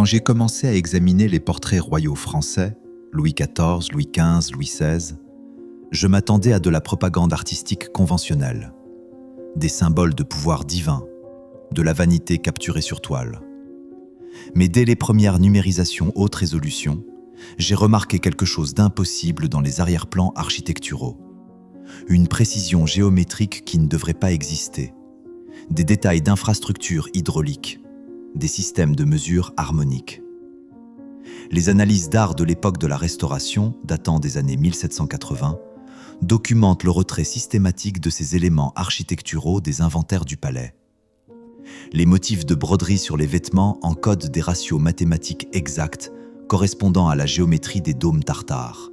Quand j'ai commencé à examiner les portraits royaux français, Louis XIV, Louis XV, Louis XVI, je m'attendais à de la propagande artistique conventionnelle, des symboles de pouvoir divin, de la vanité capturée sur toile. Mais dès les premières numérisations haute résolution, j'ai remarqué quelque chose d'impossible dans les arrière-plans architecturaux. Une précision géométrique qui ne devrait pas exister, des détails d'infrastructures hydrauliques, des systèmes de mesure harmoniques. Les analyses d'art de l'époque de la Restauration, datant des années 1780, documentent le retrait systématique de ces éléments architecturaux des inventaires du palais. Les motifs de broderie sur les vêtements encodent des ratios mathématiques exacts correspondant à la géométrie des dômes tartares.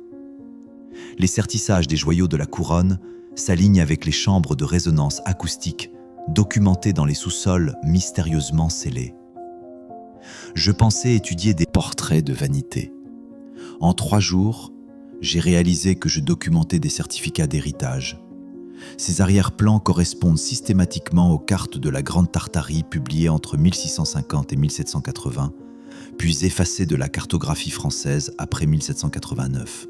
Les sertissages des joyaux de la couronne s'alignent avec les chambres de résonance acoustique documentées dans les sous-sols mystérieusement scellés. Je pensais étudier des portraits de vanité. En 3 jours, j'ai réalisé que je documentais des certificats d'héritage. Ces arrière-plans correspondent systématiquement aux cartes de la Grande Tartarie publiées entre 1650 et 1780, puis effacées de la cartographie française après 1789.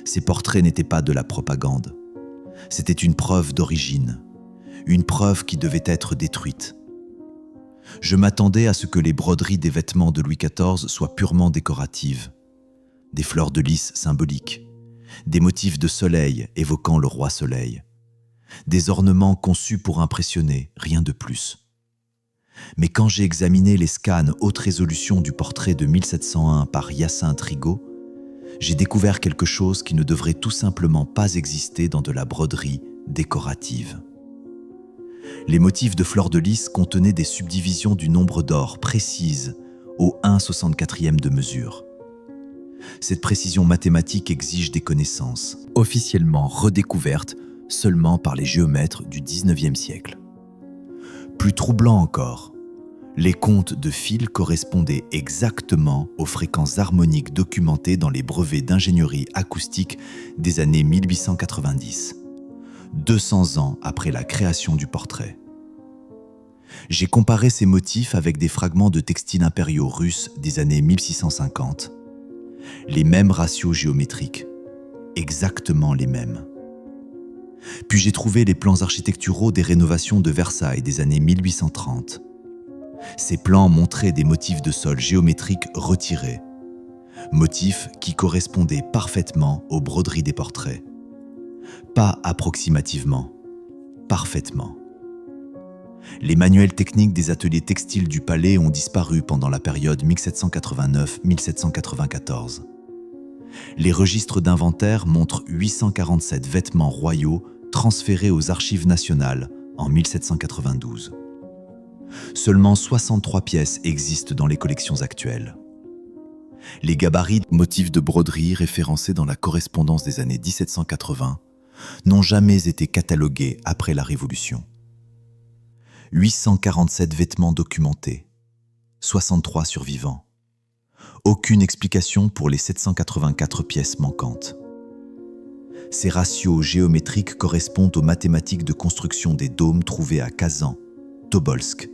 Ces portraits n'étaient pas de la propagande. C'était une preuve d'origine, une preuve qui devait être détruite. Je m'attendais à ce que les broderies des vêtements de Louis XIV soient purement décoratives. Des fleurs de lys symboliques, des motifs de soleil évoquant le roi soleil, des ornements conçus pour impressionner, rien de plus. Mais quand j'ai examiné les scans haute résolution du portrait de 1701 par Hyacinthe Rigaud, j'ai découvert quelque chose qui ne devrait tout simplement pas exister dans de la broderie décorative. Les motifs de fleurs de lys contenaient des subdivisions du nombre d'or précises au 1/64e de mesure. Cette précision mathématique exige des connaissances, officiellement redécouvertes seulement par les géomètres du XIXe siècle. Plus troublant encore, les comptes de fil correspondaient exactement aux fréquences harmoniques documentées dans les brevets d'ingénierie acoustique des années 1890, 200 ans après la création du portrait. J'ai comparé ces motifs avec des fragments de textiles impériaux russes des années 1650. Les mêmes ratios géométriques, exactement les mêmes. Puis j'ai trouvé les plans architecturaux des rénovations de Versailles des années 1830. Ces plans montraient des motifs de sol géométriques retirés, motifs qui correspondaient parfaitement aux broderies des portraits. Pas approximativement, parfaitement. Les manuels techniques des ateliers textiles du palais ont disparu pendant la période 1789-1794. Les registres d'inventaire montrent 847 vêtements royaux transférés aux archives nationales en 1792. Seulement 63 pièces existent dans les collections actuelles. Les gabarits motifs de broderie référencés dans la correspondance des années 1780 n'ont jamais été catalogués après la Révolution. 847 vêtements documentés, 63 survivants. Aucune explication pour les 784 pièces manquantes. Ces ratios géométriques correspondent aux mathématiques de construction des dômes trouvés à Kazan, Tobolsk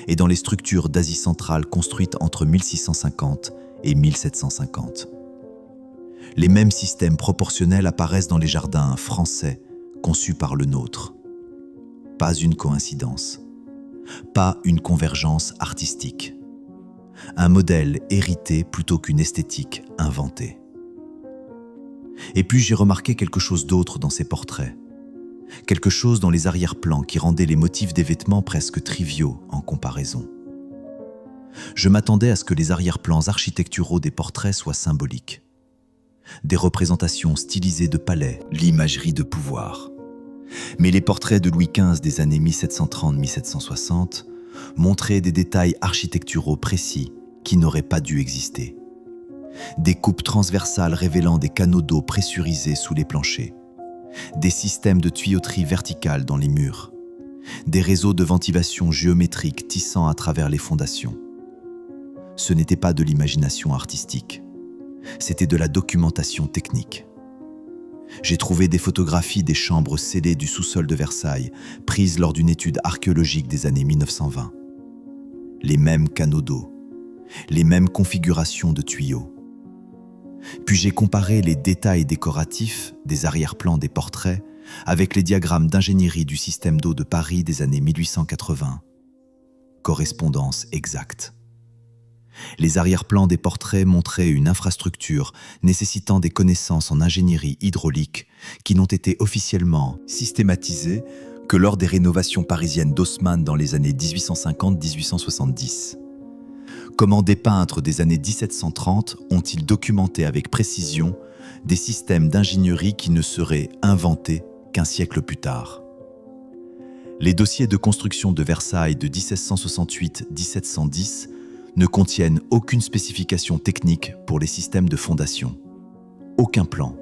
et dans les structures d'Asie centrale construites entre 1650 et 1750. Les mêmes systèmes proportionnels apparaissent dans les jardins français conçus par le nôtre. Pas une coïncidence, pas une convergence artistique. Un modèle hérité plutôt qu'une esthétique inventée. Et puis j'ai remarqué quelque chose d'autre dans ces portraits. Quelque chose dans les arrière-plans qui rendait les motifs des vêtements presque triviaux en comparaison. Je m'attendais à ce que les arrière-plans architecturaux des portraits soient symboliques. Des représentations stylisées de palais, l'imagerie de pouvoir. Mais les portraits de Louis XV des années 1730-1760 montraient des détails architecturaux précis qui n'auraient pas dû exister. Des coupes transversales révélant des canaux d'eau pressurisés sous les planchers, des systèmes de tuyauterie verticale dans les murs, des réseaux de ventilation géométriques tissant à travers les fondations. Ce n'était pas de l'imagination artistique, c'était de la documentation technique. J'ai trouvé des photographies des chambres scellées du sous-sol de Versailles, prises lors d'une étude archéologique des années 1920. Les mêmes canaux d'eau, les mêmes configurations de tuyaux. Puis j'ai comparé les détails décoratifs des arrière-plans des portraits avec les diagrammes d'ingénierie du système d'eau de Paris des années 1880. Correspondance exacte. Les arrière-plans des portraits montraient une infrastructure nécessitant des connaissances en ingénierie hydraulique qui n'ont été officiellement systématisées que lors des rénovations parisiennes d'Haussmann dans les années 1850-1870. Comment des peintres des années 1730 ont-ils documenté avec précision des systèmes d'ingénierie qui ne seraient inventés qu'un siècle plus tard? Les dossiers de construction de Versailles de 1668-1710 ne contiennent aucune spécification technique pour les systèmes de fondation, aucun plan,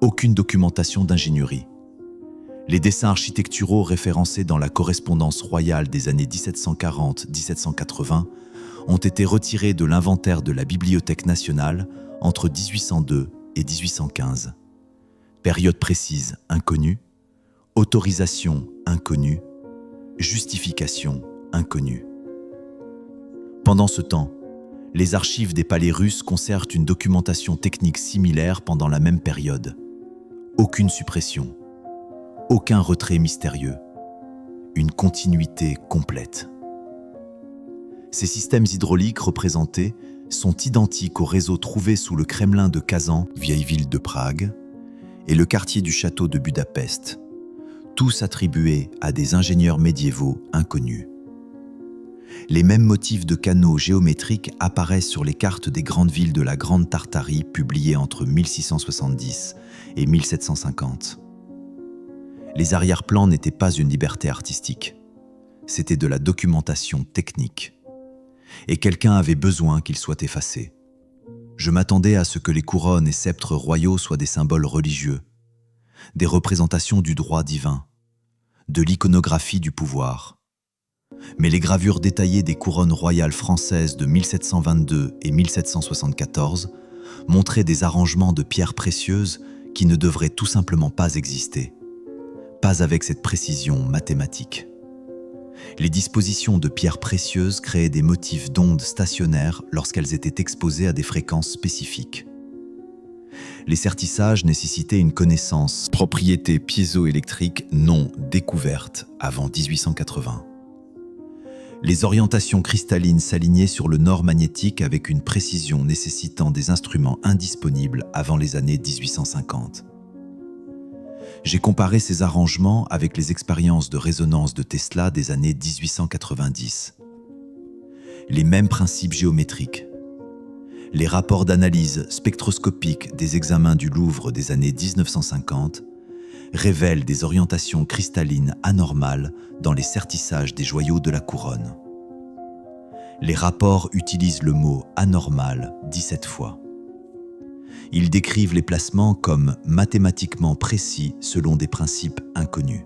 aucune documentation d'ingénierie. Les dessins architecturaux référencés dans la correspondance royale des années 1740-1780 ont été retirés de l'inventaire de la Bibliothèque nationale entre 1802 et 1815. Période précise inconnue, autorisation inconnue, justification inconnue. Pendant ce temps, les archives des palais russes conservent une documentation technique similaire pendant la même période. Aucune suppression, aucun retrait mystérieux, une continuité complète. Ces systèmes hydrauliques représentés sont identiques au réseau trouvé sous le Kremlin de Kazan, vieille ville de Prague, et le quartier du château de Budapest, tous attribués à des ingénieurs médiévaux inconnus. Les mêmes motifs de canaux géométriques apparaissent sur les cartes des grandes villes de la Grande Tartarie publiées entre 1670 et 1750. Les arrière-plans n'étaient pas une liberté artistique, c'était de la documentation technique. Et quelqu'un avait besoin qu'ils soient effacés. Je m'attendais à ce que les couronnes et sceptres royaux soient des symboles religieux, des représentations du droit divin, de l'iconographie du pouvoir. Mais les gravures détaillées des couronnes royales françaises de 1722 et 1774 montraient des arrangements de pierres précieuses qui ne devraient tout simplement pas exister, pas avec cette précision mathématique. Les dispositions de pierres précieuses créaient des motifs d'ondes stationnaires lorsqu'elles étaient exposées à des fréquences spécifiques. Les sertissages nécessitaient une connaissance propriétés piézoélectriques non découverte avant 1880. Les orientations cristallines s'alignaient sur le nord magnétique avec une précision nécessitant des instruments indisponibles avant les années 1850. J'ai comparé ces arrangements avec les expériences de résonance de Tesla des années 1890. Les mêmes principes géométriques. Les rapports d'analyse spectroscopique des examens du Louvre des années 1950 révèlent des orientations cristallines anormales dans les sertissages des joyaux de la couronne. Les rapports utilisent le mot « anormal » 17 fois. Ils décrivent les placements comme mathématiquement précis selon des principes inconnus.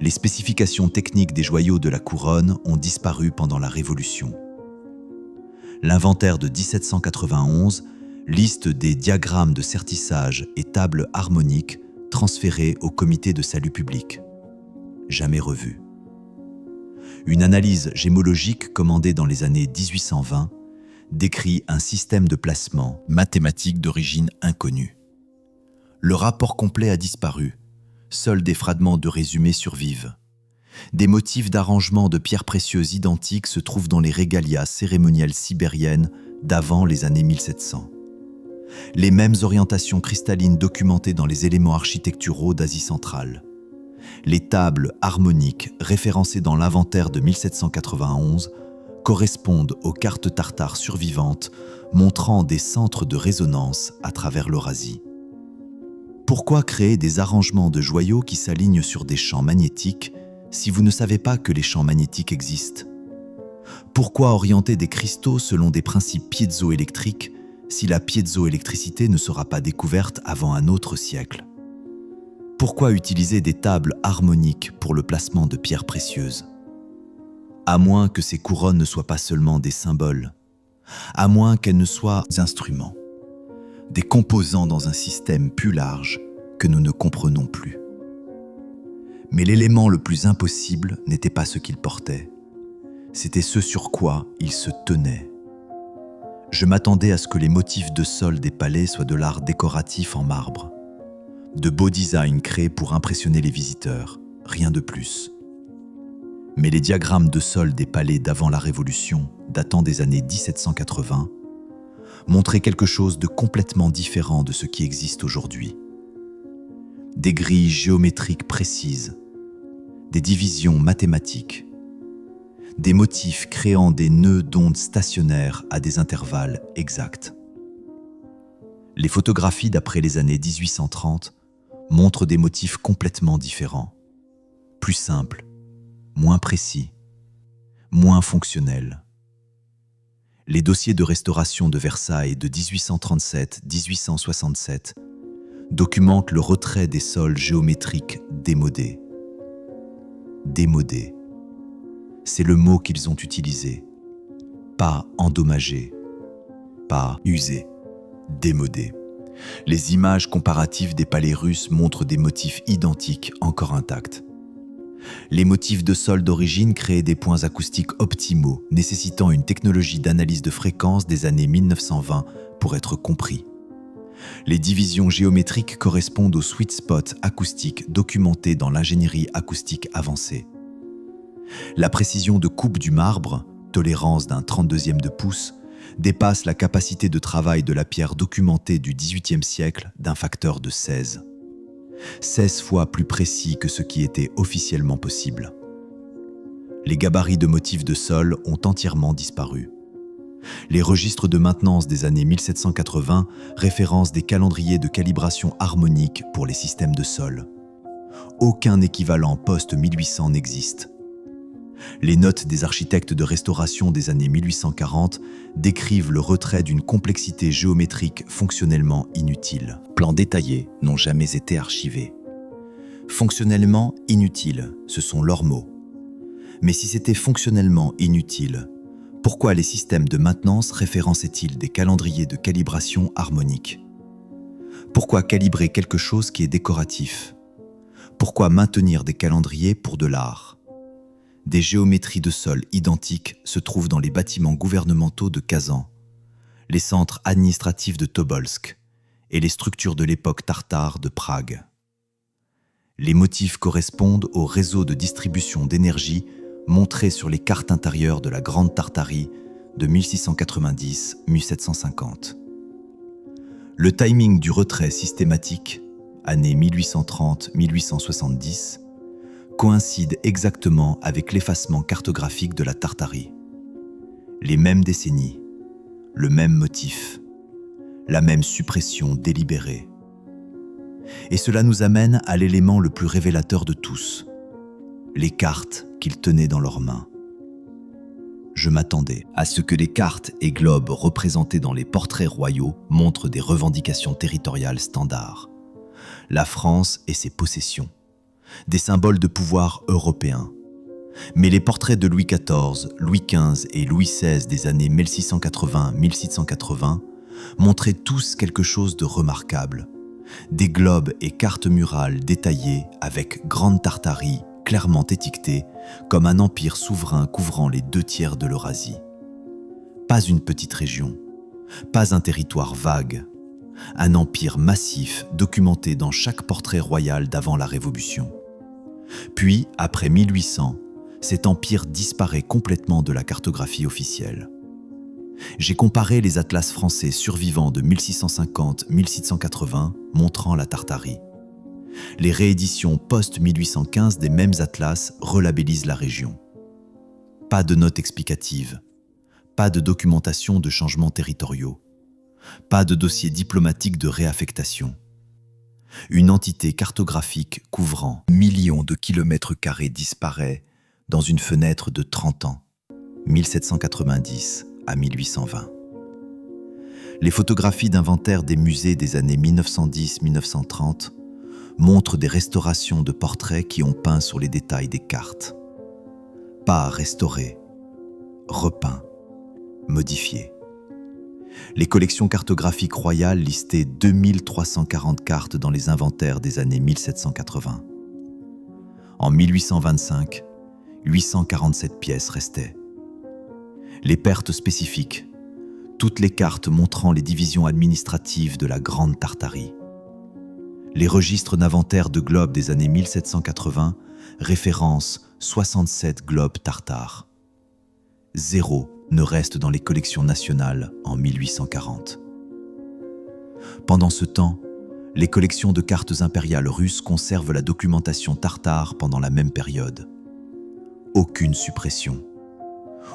Les spécifications techniques des joyaux de la couronne ont disparu pendant la Révolution. L'inventaire de 1791 liste des diagrammes de sertissage et tables harmoniques transférés au comité de salut public. Jamais revu. Une analyse gémologique commandée dans les années 1820 décrit un système de placement mathématique d'origine inconnue. Le rapport complet a disparu. Seuls des fragments de résumé survivent. Des motifs d'arrangement de pierres précieuses identiques se trouvent dans les régalias cérémonielles sibériennes d'avant les années 1700. Les mêmes orientations cristallines documentées dans les éléments architecturaux d'Asie centrale. Les tables harmoniques référencées dans l'inventaire de 1791 correspondent aux cartes tartares survivantes montrant des centres de résonance à travers l'Eurasie. Pourquoi créer des arrangements de joyaux qui s'alignent sur des champs magnétiques si vous ne savez pas que les champs magnétiques existent? Pourquoi orienter des cristaux selon des principes piézoélectriques si la piézoélectricité ne sera pas découverte avant un autre siècle? Pourquoi utiliser des tables harmoniques pour le placement de pierres précieuses? À moins que ces couronnes ne soient pas seulement des symboles, à moins qu'elles ne soient des instruments, des composants dans un système plus large que nous ne comprenons plus. Mais l'élément le plus impossible n'était pas ce qu'ils portaient, c'était ce sur quoi ils se tenaient. Je m'attendais à ce que les motifs de sol des palais soient de l'art décoratif en marbre. De beaux designs créés pour impressionner les visiteurs, rien de plus. Mais les diagrammes de sol des palais d'avant la Révolution, datant des années 1780, montraient quelque chose de complètement différent de ce qui existe aujourd'hui. Des grilles géométriques précises, des divisions mathématiques, des motifs créant des nœuds d'ondes stationnaires à des intervalles exacts. Les photographies d'après les années 1830 montrent des motifs complètement différents, plus simples, moins précis, moins fonctionnels. Les dossiers de restauration de Versailles de 1837-1867 documentent le retrait des sols géométriques démodés. Démodés. C'est le mot qu'ils ont utilisé. Pas endommagés, pas usés, démodés. Les images comparatives des palais russes montrent des motifs identiques encore intacts. Les motifs de sol d'origine créaient des points acoustiques optimaux, nécessitant une technologie d'analyse de fréquence des années 1920 pour être compris. Les divisions géométriques correspondent aux sweet spots acoustiques documentés dans l'ingénierie acoustique avancée. La précision de coupe du marbre, tolérance d'un 32e de pouce, dépasse la capacité de travail de la pierre documentée du XVIIIe siècle d'un facteur de 16. 16 fois plus précis que ce qui était officiellement possible. Les gabarits de motifs de sol ont entièrement disparu. Les registres de maintenance des années 1780 référencent des calendriers de calibration harmonique pour les systèmes de sol. Aucun équivalent post-1800 n'existe. Les notes des architectes de restauration des années 1840 décrivent le retrait d'une complexité géométrique fonctionnellement inutile. Plans détaillés n'ont jamais été archivés. Fonctionnellement inutile, ce sont leurs mots. Mais si c'était fonctionnellement inutile, pourquoi les systèmes de maintenance référençaient-ils des calendriers de calibration harmonique? Pourquoi calibrer quelque chose qui est décoratif? Pourquoi maintenir des calendriers pour de l'art? Des géométries de sol identiques se trouvent dans les bâtiments gouvernementaux de Kazan, les centres administratifs de Tobolsk et les structures de l'époque tartare de Prague. Les motifs correspondent au réseau de distribution d'énergie montré sur les cartes intérieures de la Grande Tartarie de 1690-1750. Le timing du retrait systématique, années 1830-1870, coïncide exactement avec l'effacement cartographique de la Tartarie. Les mêmes décennies, le même motif, la même suppression délibérée. Et cela nous amène à l'élément le plus révélateur de tous, les cartes qu'ils tenaient dans leurs mains. Je m'attendais à ce que les cartes et globes représentés dans les portraits royaux montrent des revendications territoriales standards. La France et ses possessions, des symboles de pouvoir européens. Mais les portraits de Louis XIV, Louis XV et Louis XVI des années 1680-1780 montraient tous quelque chose de remarquable. Des globes et cartes murales détaillées avec Grande Tartarie clairement étiquetée comme un empire souverain couvrant les 2/3 de l'Eurasie. Pas une petite région, pas un territoire vague, un empire massif documenté dans chaque portrait royal d'avant la Révolution. Puis, après 1800, cet empire disparaît complètement de la cartographie officielle. J'ai comparé les atlas français survivants de 1650-1780 montrant la Tartarie. Les rééditions post-1815 des mêmes atlas relabellisent la région. Pas de notes explicatives, pas de documentation de changements territoriaux, pas de dossier diplomatique de réaffectation. Une entité cartographique couvrant millions de kilomètres carrés disparaît dans une fenêtre de 30 ans, 1790 à 1820. Les photographies d'inventaire des musées des années 1910-1930 montrent des restaurations de portraits qui ont peint sur les détails des cartes. Pas restaurés, repeints, modifiés. Les collections cartographiques royales listaient 2340 cartes dans les inventaires des années 1780. En 1825, 847 pièces restaient. Les pertes spécifiques, toutes les cartes montrant les divisions administratives de la Grande Tartarie. Les registres d'inventaire de globes des années 1780 référencent 67 globes tartares. 0 ne reste dans les collections nationales en 1840. Pendant ce temps, les collections de cartes impériales russes conservent la documentation tartare pendant la même période. Aucune suppression,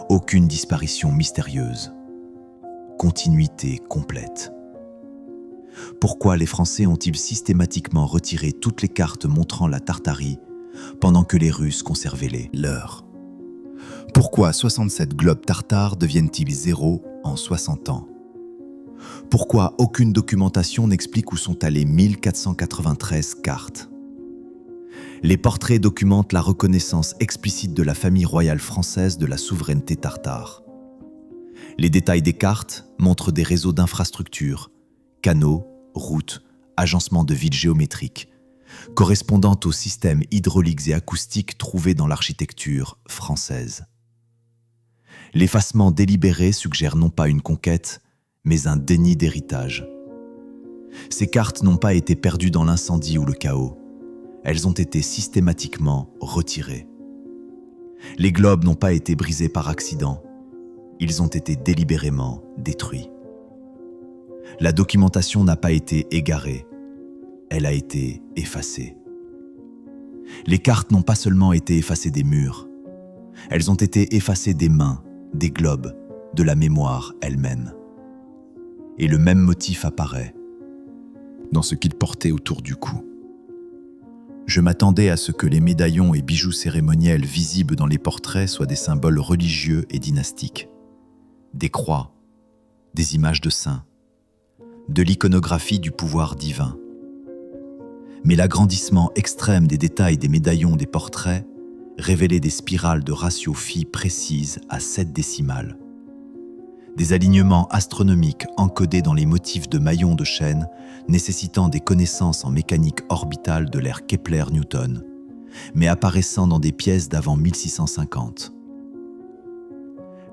aucune disparition mystérieuse. Continuité complète. Pourquoi les Français ont-ils systématiquement retiré toutes les cartes montrant la Tartarie pendant que les Russes conservaient les leurs? Pourquoi 67 globes tartares deviennent-ils 0 en 60 ans? Pourquoi aucune documentation n'explique où sont allées 1493 cartes? Les portraits documentent la reconnaissance explicite de la famille royale française de la souveraineté tartare. Les détails des cartes montrent des réseaux d'infrastructures, canaux, routes, agencements de villes géométriques, correspondant aux systèmes hydrauliques et acoustiques trouvés dans l'architecture française. L'effacement délibéré suggère non pas une conquête, mais un déni d'héritage. Ces cartes n'ont pas été perdues dans l'incendie ou le chaos. Elles ont été systématiquement retirées. Les globes n'ont pas été brisés par accident. Ils ont été délibérément détruits. La documentation n'a pas été égarée. Elle a été effacée. Les cartes n'ont pas seulement été effacées des murs. Elles ont été effacées des mains, des globes, de la mémoire elle-même. Et le même motif apparaît dans ce qu'il portait autour du cou. Je m'attendais à ce que les médaillons et bijoux cérémoniels visibles dans les portraits soient des symboles religieux et dynastiques, des croix, des images de saints, de l'iconographie du pouvoir divin. Mais l'agrandissement extrême des détails des médaillons des portraits révélait des spirales de ratio phi précises à 7 décimales. Des alignements astronomiques encodés dans les motifs de maillons de chaîne nécessitant des connaissances en mécanique orbitale de l'ère Kepler-Newton, mais apparaissant dans des pièces d'avant 1650.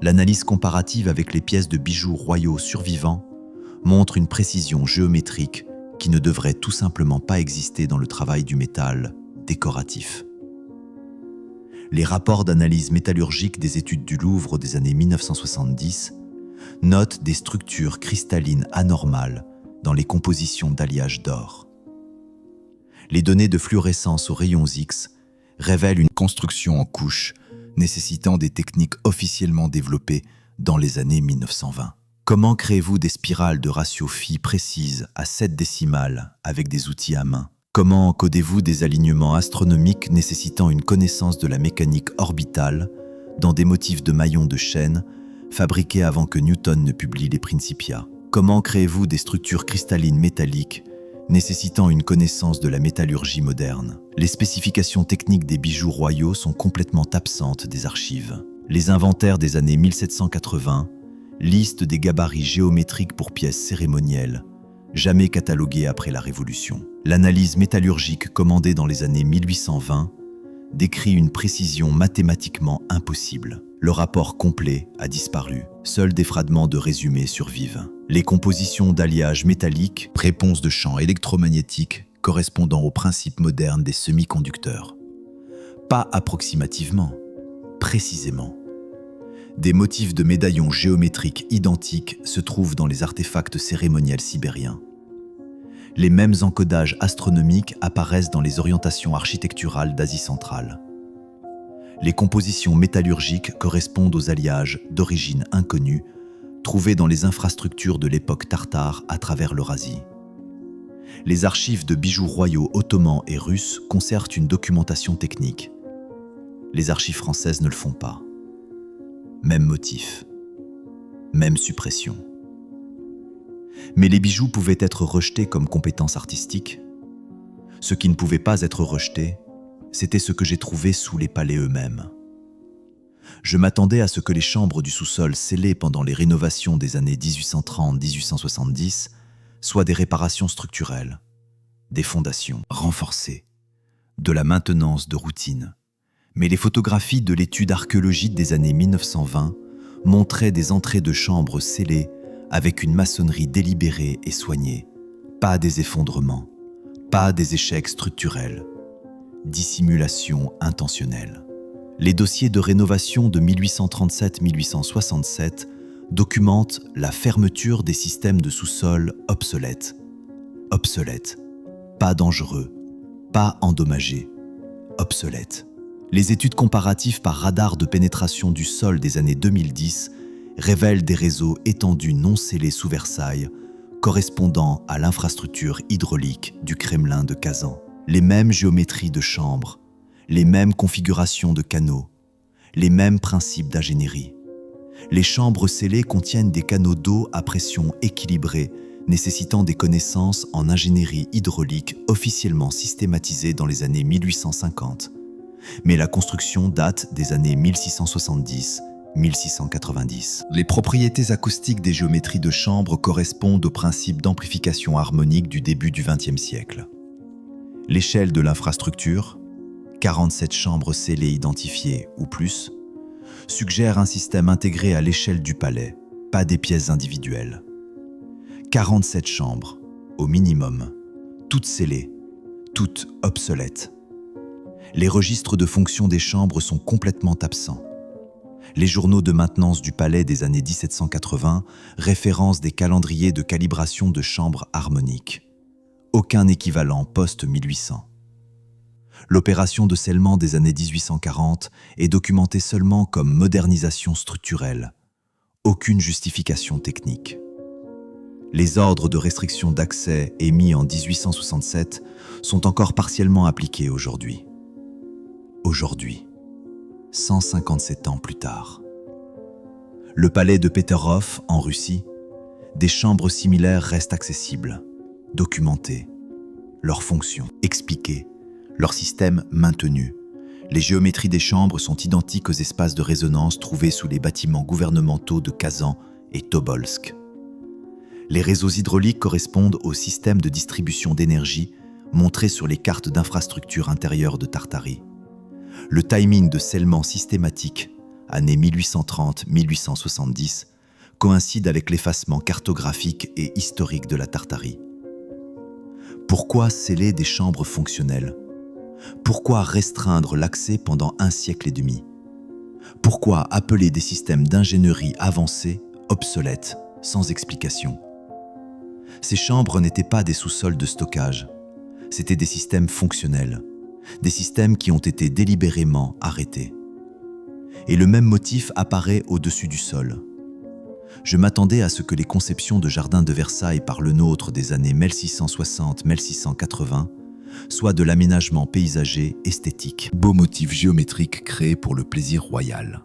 L'analyse comparative avec les pièces de bijoux royaux survivants montre une précision géométrique qui ne devrait tout simplement pas exister dans le travail du métal décoratif. Les rapports d'analyse métallurgique des études du Louvre des années 1970 notent des structures cristallines anormales dans les compositions d'alliage d'or. Les données de fluorescence aux rayons X révèlent une construction en couches nécessitant des techniques officiellement développées dans les années 1920. Comment créez-vous des spirales de ratio phi précises à 7 décimales avec des outils à main? Comment encodez-vous des alignements astronomiques nécessitant une connaissance de la mécanique orbitale dans des motifs de maillons de chaîne fabriqués avant que Newton ne publie les Principia? Comment créez-vous des structures cristallines métalliques nécessitant une connaissance de la métallurgie moderne? Les spécifications techniques des bijoux royaux sont complètement absentes des archives. Les inventaires des années 1780 listent des gabarits géométriques pour pièces cérémonielles, jamais cataloguées après la Révolution. L'analyse métallurgique commandée dans les années 1820 décrit une précision mathématiquement impossible. Le rapport complet a disparu. Seuls des fragments de résumé survivent. Les compositions d'alliage métallique, réponses de champs électromagnétiques correspondant aux principes modernes des semi-conducteurs. Pas approximativement, précisément. Des motifs de médaillons géométriques identiques se trouvent dans les artefacts cérémoniels sibériens. Les mêmes encodages astronomiques apparaissent dans les orientations architecturales d'Asie centrale. Les compositions métallurgiques correspondent aux alliages d'origine inconnue trouvés dans les infrastructures de l'époque tartare à travers l'Eurasie. Les archives de bijoux royaux ottomans et russes conservent une documentation technique. Les archives françaises ne le font pas. Même motif, même suppression. Mais les bijoux pouvaient être rejetés comme compétences artistiques. Ce qui ne pouvait pas être rejeté, c'était ce que j'ai trouvé sous les palais eux-mêmes. Je m'attendais à ce que les chambres du sous-sol scellées pendant les rénovations des années 1830-1870 soient des réparations structurelles, des fondations renforcées, de la maintenance de routine. Mais les photographies de l'étude archéologique des années 1920 montraient des entrées de chambres scellées avec une maçonnerie délibérée et soignée, pas des effondrements, pas des échecs structurels, dissimulation intentionnelle. Les dossiers de rénovation de 1837-1867 documentent la fermeture des systèmes de sous-sol obsolètes. Obsolètes, pas dangereux, pas endommagés, obsolètes. Les études comparatives par radar de pénétration du sol des années 2010 révèlent des réseaux étendus non scellés sous Versailles, correspondant à l'infrastructure hydraulique du Kremlin de Kazan. Les mêmes géométries de chambres, les mêmes configurations de canaux, les mêmes principes d'ingénierie. Les chambres scellées contiennent des canaux d'eau à pression équilibrée, nécessitant des connaissances en ingénierie hydraulique officiellement systématisées dans les années 1850. Mais la construction date des années 1670-1690. Les propriétés acoustiques des géométries de chambres correspondent au principe d'amplification harmonique du début du XXe siècle. L'échelle de l'infrastructure, 47 chambres scellées identifiées ou plus, suggère un système intégré à l'échelle du palais, pas des pièces individuelles. 47 chambres, au minimum, toutes scellées, toutes obsolètes. Les registres de fonction des chambres sont complètement absents. Les journaux de maintenance du palais des années 1780 référencent des calendriers de calibration de chambres harmoniques. Aucun équivalent post-1800. L'opération de scellement des années 1840 est documentée seulement comme modernisation structurelle. Aucune justification technique. Les ordres de restriction d'accès émis en 1867 sont encore partiellement appliqués aujourd'hui. Aujourd'hui, 157 ans plus tard. Le palais de Peterhof, en Russie, des chambres similaires restent accessibles, documentées, leurs fonctions expliquées, leur système maintenu. Les géométries des chambres sont identiques aux espaces de résonance trouvés sous les bâtiments gouvernementaux de Kazan et Tobolsk. Les réseaux hydrauliques correspondent au système de distribution d'énergie montré sur les cartes d'infrastructure intérieure de Tartarie. Le timing de scellement systématique, années 1830-1870, coïncide avec l'effacement cartographique et historique de la Tartarie. Pourquoi sceller des chambres fonctionnelles ? Pourquoi restreindre l'accès pendant un siècle et demi ? Pourquoi appeler des systèmes d'ingénierie avancés obsolètes, sans explication ? Ces chambres n'étaient pas des sous-sols de stockage, c'étaient des systèmes fonctionnels, des systèmes qui ont été délibérément arrêtés. Et le même motif apparaît au-dessus du sol. Je m'attendais à ce que les conceptions de jardins de Versailles par le nôtre des années 1660-1680 soient de l'aménagement paysager esthétique, beaux motifs géométriques créés pour le plaisir royal.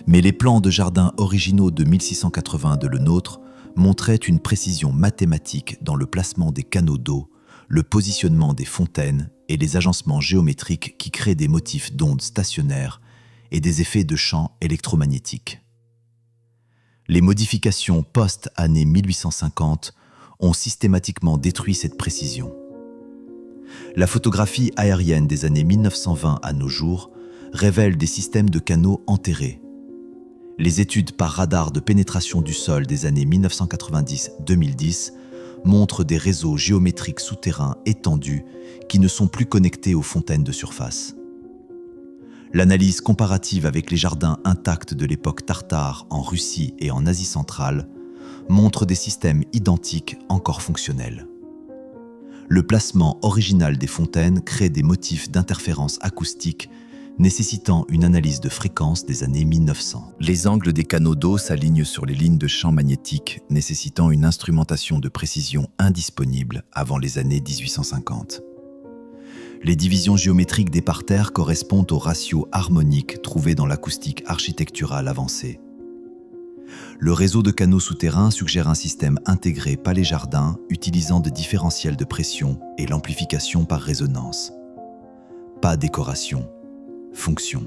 Mais les plans de jardins originaux de 1680 de le nôtre montraient une précision mathématique dans le placement des canaux d'eau, le positionnement des fontaines et les agencements géométriques qui créent des motifs d'ondes stationnaires et des effets de champs électromagnétiques. Les modifications post-année 1850 ont systématiquement détruit cette précision. La photographie aérienne des années 1920 à nos jours révèle des systèmes de canaux enterrés. Les études par radar de pénétration du sol des années 1990-2010 montrent des réseaux géométriques souterrains étendus qui ne sont plus connectés aux fontaines de surface. L'analyse comparative avec les jardins intacts de l'époque tartare en Russie et en Asie centrale montre des systèmes identiques encore fonctionnels. Le placement original des fontaines crée des motifs d'interférence acoustique nécessitant une analyse de fréquence des années 1900. Les angles des canaux d'eau s'alignent sur les lignes de champs magnétiques, nécessitant une instrumentation de précision indisponible avant les années 1850. Les divisions géométriques des parterres correspondent aux ratios harmoniques trouvés dans l'acoustique architecturale avancée. Le réseau de canaux souterrains suggère un système intégré palais jardin utilisant des différentiels de pression et l'amplification par résonance. Pas décoration, fonction.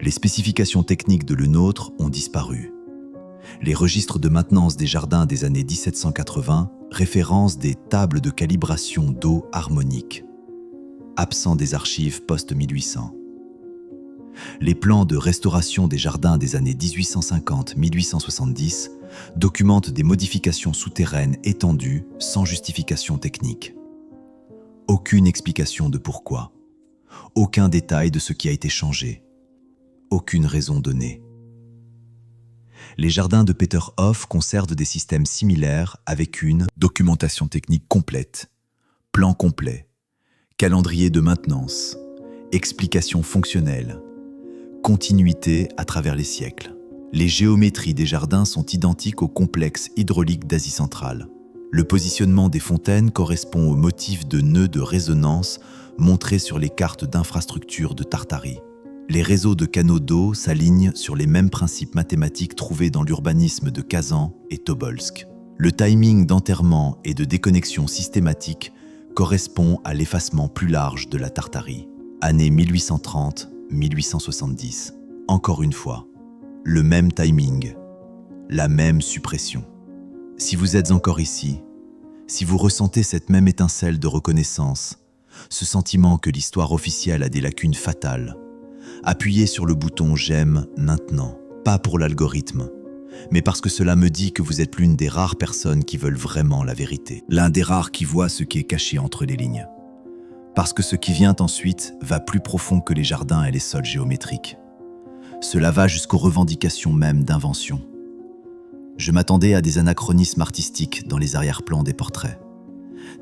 Les spécifications techniques de le nôtre ont disparu. Les registres de maintenance des jardins des années 1780 référencent des tables de calibration d'eau harmonique, absents des archives post-1800. Les plans de restauration des jardins des années 1850-1870 documentent des modifications souterraines étendues sans justification technique. Aucune explication de pourquoi, aucun détail de ce qui a été changé, aucune raison donnée. Les jardins de Peterhof conservent des systèmes similaires avec une documentation technique complète, plan complet, calendrier de maintenance, explication fonctionnelle, continuité à travers les siècles. Les géométries des jardins sont identiques au complexe hydraulique d'Asie centrale. Le positionnement des fontaines correspond au motif de nœuds de résonance montrés sur les cartes d'infrastructure de Tartarie. Les réseaux de canaux d'eau s'alignent sur les mêmes principes mathématiques trouvés dans l'urbanisme de Kazan et Tobolsk. Le timing d'enterrement et de déconnexion systématique correspond à l'effacement plus large de la Tartarie. Année 1830-1870. Encore une fois, le même timing, la même suppression. Si vous êtes encore ici, si vous ressentez cette même étincelle de reconnaissance, ce sentiment que l'histoire officielle a des lacunes fatales, appuyez sur le bouton « J'aime » maintenant, pas pour l'algorithme, mais parce que cela me dit que vous êtes l'une des rares personnes qui veulent vraiment la vérité, l'un des rares qui voit ce qui est caché entre les lignes. Parce que ce qui vient ensuite va plus profond que les jardins et les sols géométriques. Cela va jusqu'aux revendications même d'invention. Je m'attendais à des anachronismes artistiques dans les arrière-plans des portraits,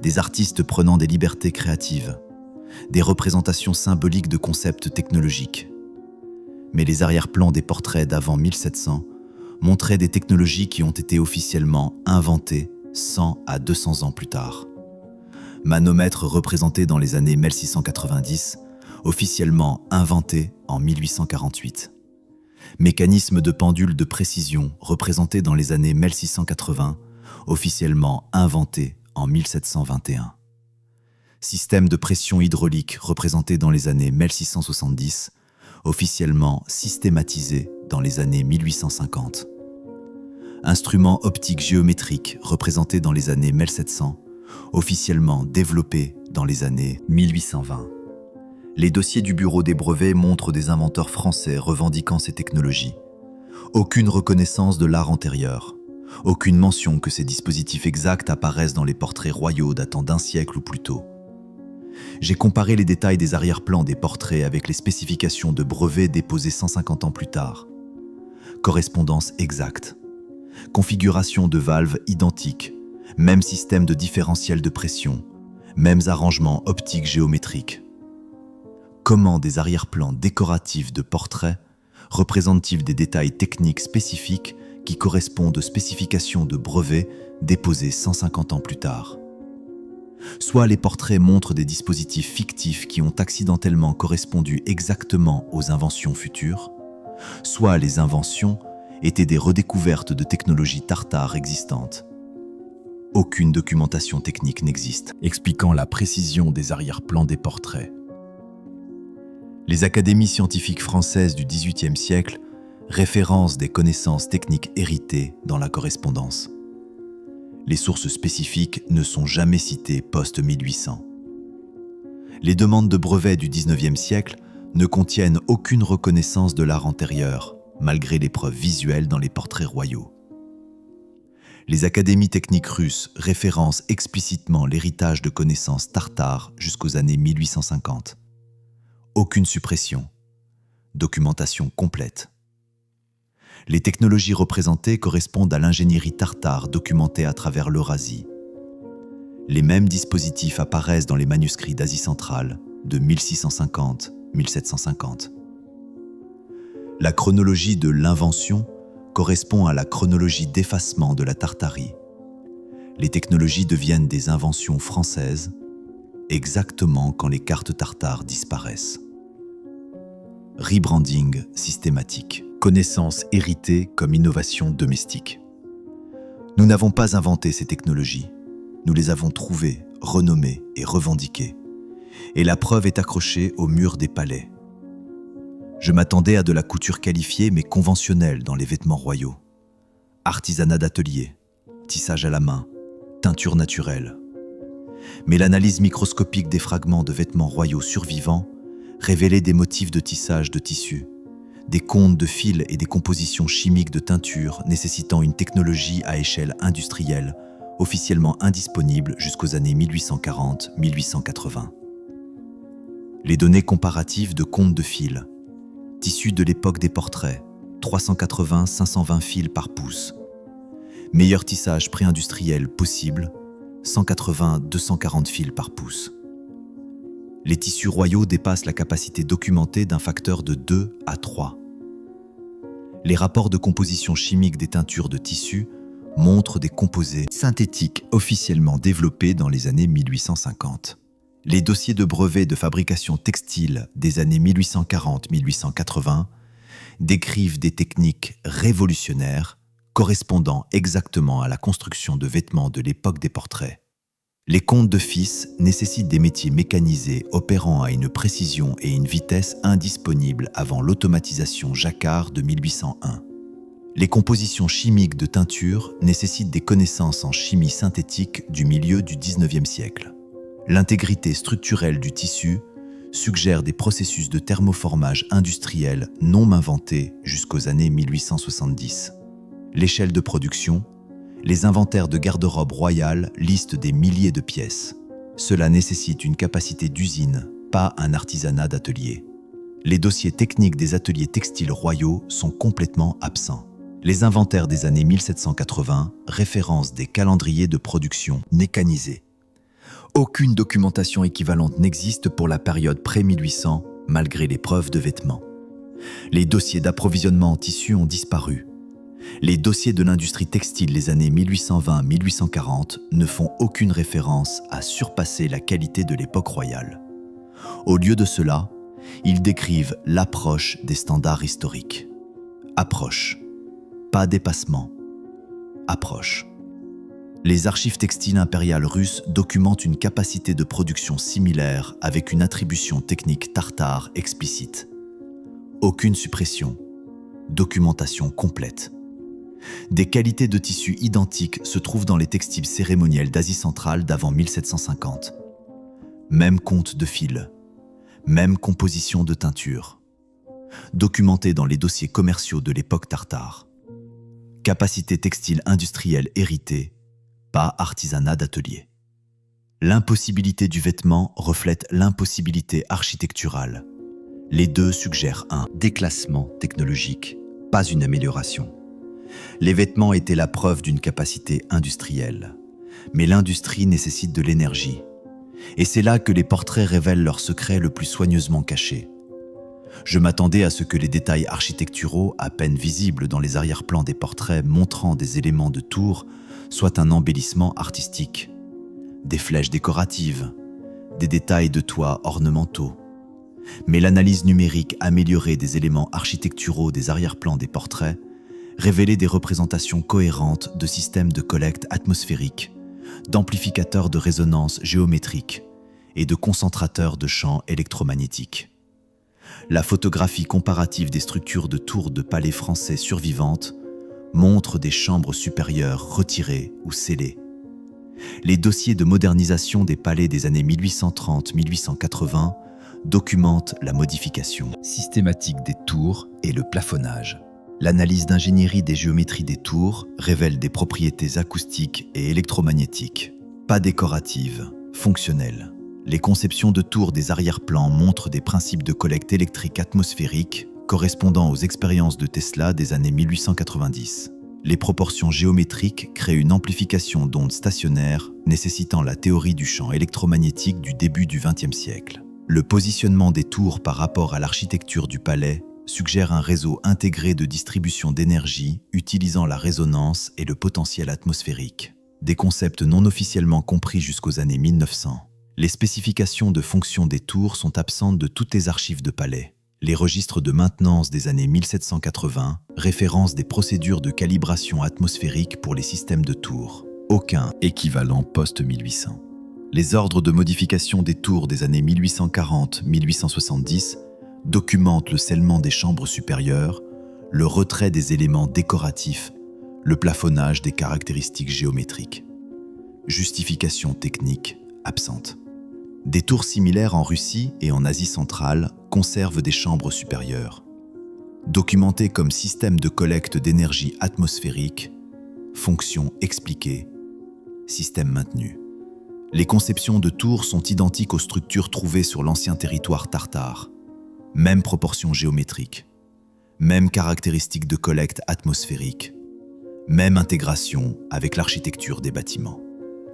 des artistes prenant des libertés créatives, des représentations symboliques de concepts technologiques. Mais les arrière-plans des portraits d'avant 1700 montraient des technologies qui ont été officiellement inventées 100 à 200 ans plus tard. Manomètre représenté dans les années 1690, officiellement inventé en 1848. Mécanisme de pendule de précision représenté dans les années 1680, officiellement inventé en 1721. Système de pression hydraulique représenté dans les années 1670, officiellement systématisé dans les années 1850. Instrument optique géométrique représenté dans les années 1700, officiellement développé dans les années 1820. Les dossiers du Bureau des brevets montrent des inventeurs français revendiquant ces technologies. Aucune reconnaissance de l'art antérieur, aucune mention que ces dispositifs exacts apparaissent dans les portraits royaux datant d'un siècle ou plus tôt. J'ai comparé les détails des arrière-plans des portraits avec les spécifications de brevets déposées 150 ans plus tard. Correspondance exacte. Configuration de valves identique. Même système de différentiel de pression. Mêmes arrangements optiques géométriques. Comment des arrière-plans décoratifs de portraits représentent-ils des détails techniques spécifiques qui correspondent aux spécifications de brevets déposées 150 ans plus tard? Soit les portraits montrent des dispositifs fictifs qui ont accidentellement correspondu exactement aux inventions futures, soit les inventions étaient des redécouvertes de technologies tartares existantes. Aucune documentation technique n'existe expliquant la précision des arrière-plans des portraits. Les académies scientifiques françaises du XVIIIe siècle référencent des connaissances techniques héritées dans la correspondance. Les sources spécifiques ne sont jamais citées post-1800. Les demandes de brevets du XIXe siècle ne contiennent aucune reconnaissance de l'art antérieur, malgré les preuves visuelles dans les portraits royaux. Les académies techniques russes référencent explicitement l'héritage de connaissances tartares jusqu'aux années 1850. Aucune suppression. Documentation complète. Les technologies représentées correspondent à l'ingénierie tartare documentée à travers l'Eurasie. Les mêmes dispositifs apparaissent dans les manuscrits d'Asie centrale de 1650-1750. La chronologie de l'invention correspond à la chronologie d'effacement de la Tartarie. Les technologies deviennent des inventions françaises exactement quand les cartes tartares disparaissent. Rebranding systématique. Connaissances héritées comme innovation domestique. Nous n'avons pas inventé ces technologies. Nous les avons trouvées, renommées et revendiquées. Et la preuve est accrochée au mur des palais. Je m'attendais à de la couture qualifiée mais conventionnelle dans les vêtements royaux. Artisanat d'atelier, tissage à la main, teinture naturelle. Mais l'analyse microscopique des fragments de vêtements royaux survivants révélaient des motifs de tissage de tissus, des comptes de fils et des compositions chimiques de teinture nécessitant une technologie à échelle industrielle, officiellement indisponible jusqu'aux années 1840-1880. Les données comparatives de comptes de fils, tissus de l'époque des portraits, 380-520 fils par pouce. Meilleur tissage pré-industriel possible, 180-240 fils par pouce. Les tissus royaux dépassent la capacité documentée d'un facteur de 2 à 3. Les rapports de composition chimique des teintures de tissus montrent des composés synthétiques officiellement développés dans les années 1850. Les dossiers de brevets de fabrication textile des années 1840-1880 décrivent des techniques révolutionnaires correspondant exactement à la construction de vêtements de l'époque des portraits. Les contes de fils nécessitent des métiers mécanisés opérant à une précision et une vitesse indisponibles avant l'automatisation Jacquard de 1801. Les compositions chimiques de teinture nécessitent des connaissances en chimie synthétique du milieu du XIXe siècle. L'intégrité structurelle du tissu suggère des processus de thermoformage industriel non inventés jusqu'aux années 1870. L'échelle de production, les inventaires de garde-robe royale listent des milliers de pièces. Cela nécessite une capacité d'usine, pas un artisanat d'atelier. Les dossiers techniques des ateliers textiles royaux sont complètement absents. Les inventaires des années 1780 référencent des calendriers de production mécanisés. Aucune documentation équivalente n'existe pour la période pré-1800, malgré les preuves de vêtements. Les dossiers d'approvisionnement en tissu ont disparu. Les dossiers de l'industrie textile des années 1820-1840 ne font aucune référence à surpasser la qualité de l'époque royale. Au lieu de cela, ils décrivent l'approche des standards historiques. Approche, pas dépassement. Approche. Les archives textiles impériales russes documentent une capacité de production similaire avec une attribution technique tartare explicite. Aucune suppression. Documentation complète. Des qualités de tissus identiques se trouvent dans les textiles cérémoniels d'Asie centrale d'avant 1750. Même compte de fil, même composition de teinture. Documenté dans les dossiers commerciaux de l'époque tartare. Capacité textile industrielle héritée, pas artisanat d'atelier. L'impossibilité du vêtement reflète l'impossibilité architecturale. Les deux suggèrent un déclassement technologique, pas une amélioration. Les vêtements étaient la preuve d'une capacité industrielle. Mais l'industrie nécessite de l'énergie. Et c'est là que les portraits révèlent leur secret le plus soigneusement caché. Je m'attendais à ce que les détails architecturaux, à peine visibles dans les arrière-plans des portraits montrant des éléments de tour, soient un embellissement artistique. Des flèches décoratives, des détails de toits ornementaux. Mais l'analyse numérique améliorée des éléments architecturaux des arrière-plans des portraits révélait des représentations cohérentes de systèmes de collecte atmosphérique, d'amplificateurs de résonance géométrique et de concentrateurs de champs électromagnétiques. La photographie comparative des structures de tours de palais français survivantes montre des chambres supérieures retirées ou scellées. Les dossiers de modernisation des palais des années 1830-1880 documentent la modification systématique des tours et le plafonnage. L'analyse d'ingénierie des géométries des tours révèle des propriétés acoustiques et électromagnétiques, pas décoratives, fonctionnelles. Les conceptions de tours des arrière-plans montrent des principes de collecte électrique atmosphérique correspondant aux expériences de Tesla des années 1890. Les proportions géométriques créent une amplification d'ondes stationnaires nécessitant la théorie du champ électromagnétique du début du XXe siècle. Le positionnement des tours par rapport à l'architecture du palais suggère un réseau intégré de distribution d'énergie utilisant la résonance et le potentiel atmosphérique. Des concepts non officiellement compris jusqu'aux années 1900. Les spécifications de fonction des tours sont absentes de toutes les archives de palais. Les registres de maintenance des années 1780 référencent des procédures de calibration atmosphérique pour les systèmes de tours. Aucun équivalent post-1800. Les ordres de modification des tours des années 1840-1870 documentent le scellement des chambres supérieures, le retrait des éléments décoratifs, le plafonnage des caractéristiques géométriques. Justification technique absente. Des tours similaires en Russie et en Asie centrale conservent des chambres supérieures. Documentées comme système de collecte d'énergie atmosphérique, fonction expliquée, système maintenu. Les conceptions de tours sont identiques aux structures trouvées sur l'ancien territoire tartare. Même proportion géométrique, même caractéristiques de collecte atmosphérique, même intégration avec l'architecture des bâtiments.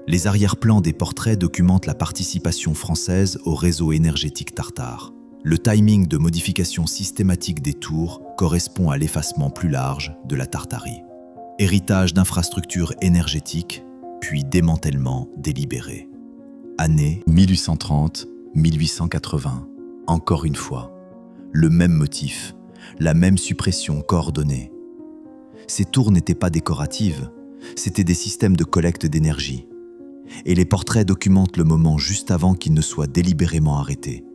Les arrière-plans des portraits documentent la participation française au réseau énergétique tartare. Le timing de modification systématique des tours correspond à l'effacement plus large de la Tartarie. Héritage d'infrastructures énergétiques, puis démantèlement délibéré. Année 1830-1880. Encore une fois, le même motif, la même suppression coordonnée. Ces tours n'étaient pas décoratives, c'étaient des systèmes de collecte d'énergie. Et les portraits documentent le moment juste avant qu'ils ne soient délibérément arrêtés.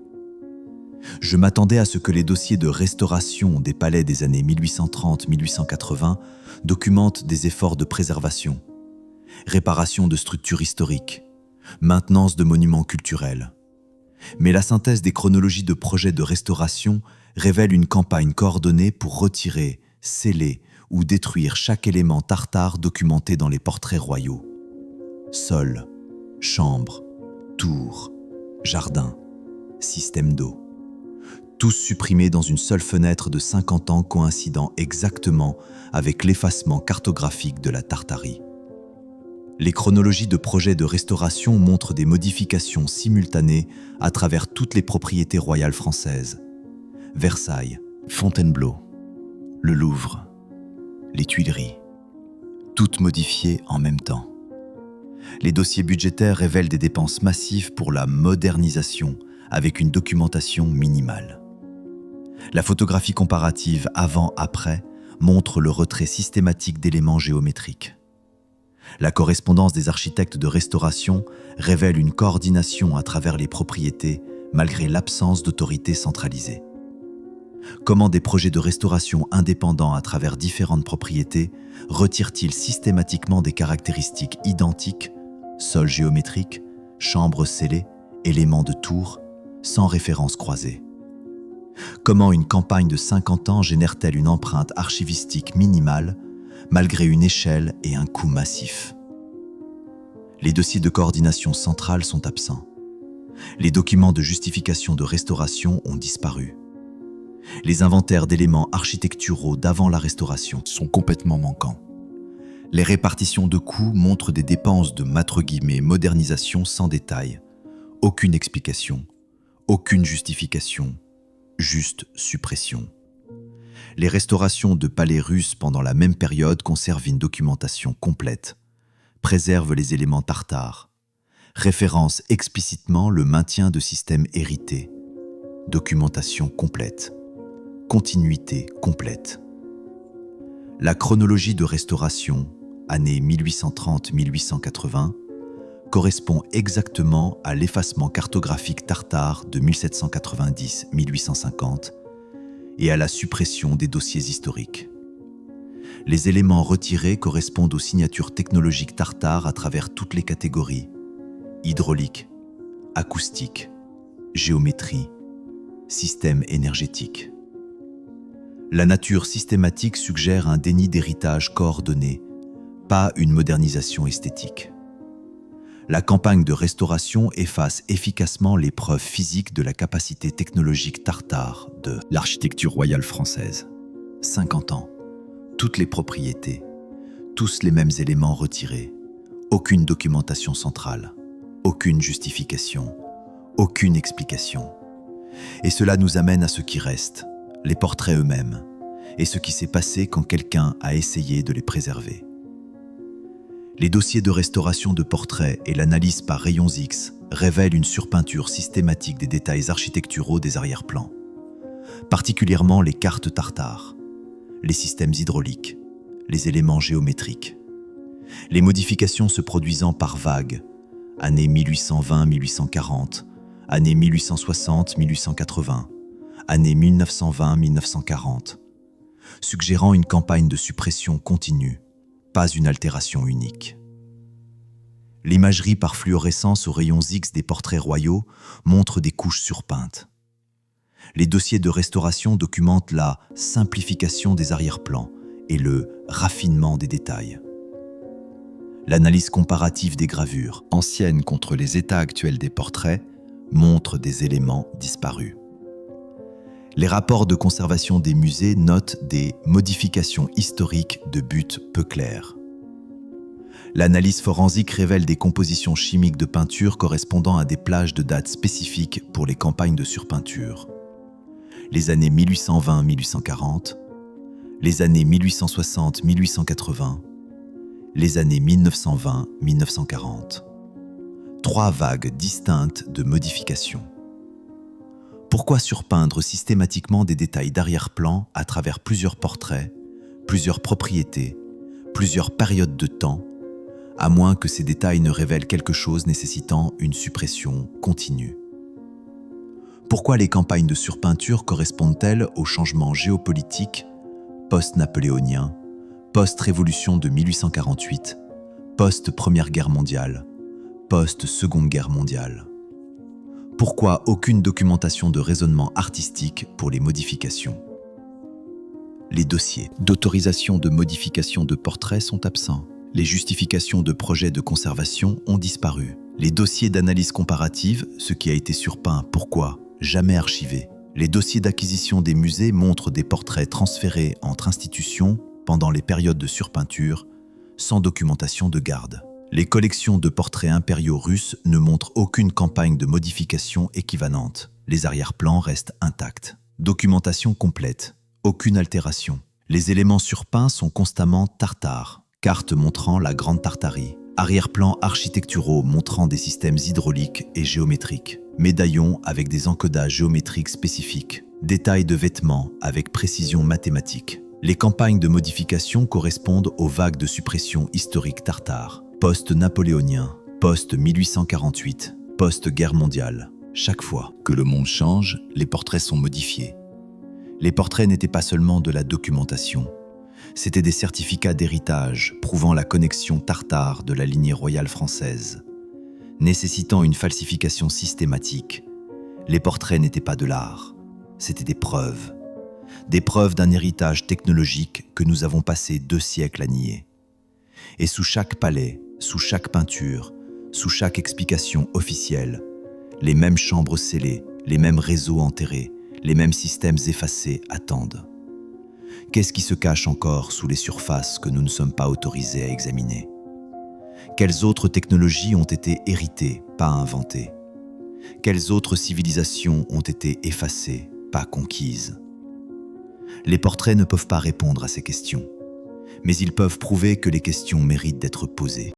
Je m'attendais à ce que les dossiers de restauration des palais des années 1830-1880 documentent des efforts de préservation, réparation de structures historiques, maintenance de monuments culturels. Mais la synthèse des chronologies de projets de restauration révèle une campagne coordonnée pour retirer, sceller ou détruire chaque élément tartare documenté dans les portraits royaux. Sol, chambre, tour, jardin, système d'eau. Tous supprimés dans une seule fenêtre de 50 ans coïncidant exactement avec l'effacement cartographique de la Tartarie. Les chronologies de projets de restauration montrent des modifications simultanées à travers toutes les propriétés royales françaises. Versailles, Fontainebleau, le Louvre, les Tuileries, toutes modifiées en même temps. Les dossiers budgétaires révèlent des dépenses massives pour la modernisation avec une documentation minimale. La photographie comparative avant-après montre le retrait systématique d'éléments géométriques. La correspondance des architectes de restauration révèle une coordination à travers les propriétés malgré l'absence d'autorité centralisée. Comment des projets de restauration indépendants à travers différentes propriétés retirent-ils systématiquement des caractéristiques identiques, sol géométrique, chambre scellée, éléments de tour, sans référence croisée? Comment une campagne de 50 ans génère-t-elle une empreinte archivistique minimale, malgré une échelle et un coût massif? Les dossiers de coordination centrale sont absents. Les documents de justification de restauration ont disparu. Les inventaires d'éléments architecturaux d'avant la restauration sont complètement manquants. Les répartitions de coûts montrent des dépenses de « modernisation » sans détail. Aucune explication, aucune justification, juste suppression. Les restaurations de palais russes pendant la même période conservent une documentation complète, préservent les éléments tartares, référencent explicitement le maintien de systèmes hérités, documentation complète, continuité complète. La chronologie de restauration, année 1830-1880, correspond exactement à l'effacement cartographique tartare de 1790-1850 et à la suppression des dossiers historiques. Les éléments retirés correspondent aux signatures technologiques tartares à travers toutes les catégories: hydraulique, acoustique, géométrie, système énergétique. La nature systématique suggère un déni d'héritage coordonné, pas une modernisation esthétique. La campagne de restauration efface efficacement les preuves physiques de la capacité technologique tartare de l'architecture royale française. 50 ans, toutes les propriétés, tous les mêmes éléments retirés, aucune documentation centrale, aucune justification, aucune explication. Et cela nous amène à ce qui reste, les portraits eux-mêmes, et ce qui s'est passé quand quelqu'un a essayé de les préserver. Les dossiers de restauration de portraits et l'analyse par rayons X révèlent une surpeinture systématique des détails architecturaux des arrière-plans, particulièrement les cartes tartares, les systèmes hydrauliques, les éléments géométriques. Les modifications se produisant par vagues, années 1820-1840, années 1860-1880, années 1920-1940, suggérant une campagne de suppression continue, pas une altération unique. L'imagerie par fluorescence aux rayons X des portraits royaux montre des couches surpeintes. Les dossiers de restauration documentent la simplification des arrière-plans et le raffinement des détails. L'analyse comparative des gravures, anciennes contre les états actuels des portraits, montre des éléments disparus. Les rapports de conservation des musées notent des modifications historiques de but peu claires. L'analyse forensique révèle des compositions chimiques de peinture correspondant à des plages de dates spécifiques pour les campagnes de surpeinture. Les années 1820-1840, les années 1860-1880, les années 1920-1940. 3 vagues distinctes de modifications. Pourquoi surpeindre systématiquement des détails d'arrière-plan à travers plusieurs portraits, plusieurs propriétés, plusieurs périodes de temps, à moins que ces détails ne révèlent quelque chose nécessitant une suppression continue? Pourquoi les campagnes de surpeinture correspondent-elles aux changements géopolitiques post-napoléoniens, post-révolution de 1848, post-Première Guerre mondiale, post-Seconde Guerre mondiale? Pourquoi aucune documentation de raisonnement artistique pour les modifications? Les dossiers d'autorisation de modification de portraits sont absents. Les justifications de projets de conservation ont disparu. Les dossiers d'analyse comparative, ce qui a été surpeint, pourquoi, jamais archivé. Les dossiers d'acquisition des musées montrent des portraits transférés entre institutions pendant les périodes de surpeinture, sans documentation de garde. Les collections de portraits impériaux russes ne montrent aucune campagne de modification équivalente. Les arrière-plans restent intacts. Documentation complète. Aucune altération. Les éléments surpeints sont constamment tartares. Cartes montrant la Grande Tartarie. Arrière-plans architecturaux montrant des systèmes hydrauliques et géométriques. Médaillons avec des encodages géométriques spécifiques. Détails de vêtements avec précision mathématique. Les campagnes de modification correspondent aux vagues de suppression historiques tartares. Post-napoléonien, post-1848, post-guerre mondiale. Chaque fois que le monde change, les portraits sont modifiés. Les portraits n'étaient pas seulement de la documentation. C'étaient des certificats d'héritage prouvant la connexion tartare de la lignée royale française. Nécessitant une falsification systématique, les portraits n'étaient pas de l'art, c'étaient des preuves. Des preuves d'un héritage technologique que nous avons passé 2 siècles à nier. Et sous chaque palais, sous chaque peinture, sous chaque explication officielle, les mêmes chambres scellées, les mêmes réseaux enterrés, les mêmes systèmes effacés attendent. Qu'est-ce qui se cache encore sous les surfaces que nous ne sommes pas autorisés à examiner? Quelles autres technologies ont été héritées, pas inventées? Quelles autres civilisations ont été effacées, pas conquises? Les portraits ne peuvent pas répondre à ces questions, mais ils peuvent prouver que les questions méritent d'être posées.